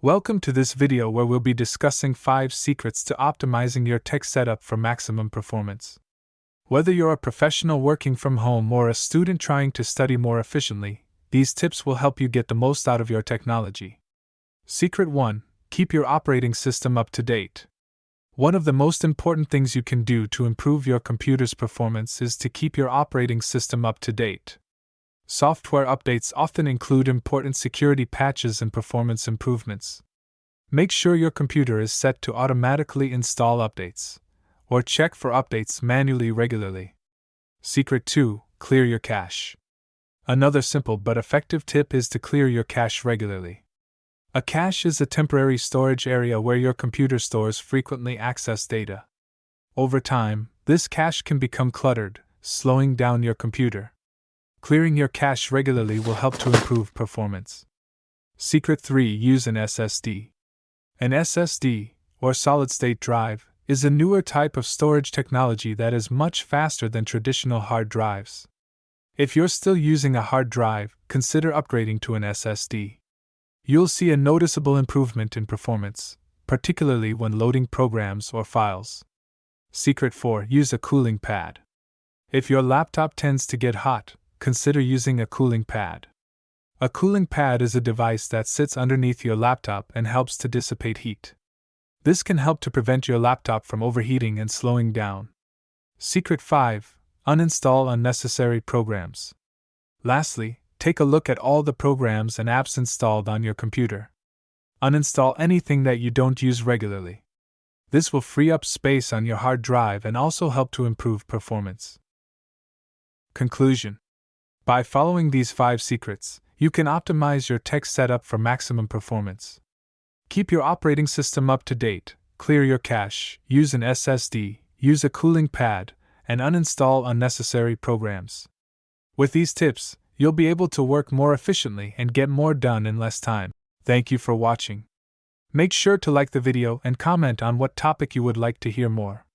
Welcome to this video where we'll be discussing 5 secrets to optimizing your tech setup for maximum performance. Whether you're a professional working from home or a student trying to study more efficiently, these tips will help you get the most out of your technology. Secret 1. Keep your operating system up to date. One of the most important things you can do to improve your computer's performance is to keep your operating system up to date. Software updates often include important security patches and performance improvements. Make sure your computer is set to automatically install updates, or check for updates manually regularly. Secret 2. Clear your cache. Another simple but effective tip is to clear your cache regularly. A cache is a temporary storage area where your computer stores frequently accessed data. Over time, this cache can become cluttered, slowing down your computer. Clearing your cache regularly will help to improve performance. Secret 3. Use an SSD. An SSD, or solid-state drive, is a newer type of storage technology that is much faster than traditional hard drives. If you're still using a hard drive, consider upgrading to an SSD. You'll see a noticeable improvement in performance, particularly when loading programs or files. Secret 4. Use a cooling pad. If your laptop tends to get hot, consider using a cooling pad. A cooling pad is a device that sits underneath your laptop and helps to dissipate heat. This can help to prevent your laptop from overheating and slowing down. Secret 5. Uninstall unnecessary programs. Lastly, take a look at all the programs and apps installed on your computer. Uninstall anything that you don't use regularly. This will free up space on your hard drive and also help to improve performance. Conclusion. By following these 5 secrets, you can optimize your tech setup for maximum performance. Keep your operating system up to date, clear your cache, use an SSD, use a cooling pad, and uninstall unnecessary programs. With these tips, you'll be able to work more efficiently and get more done in less time. Thank you for watching. Make sure to like the video and comment on what topic you would like to hear more.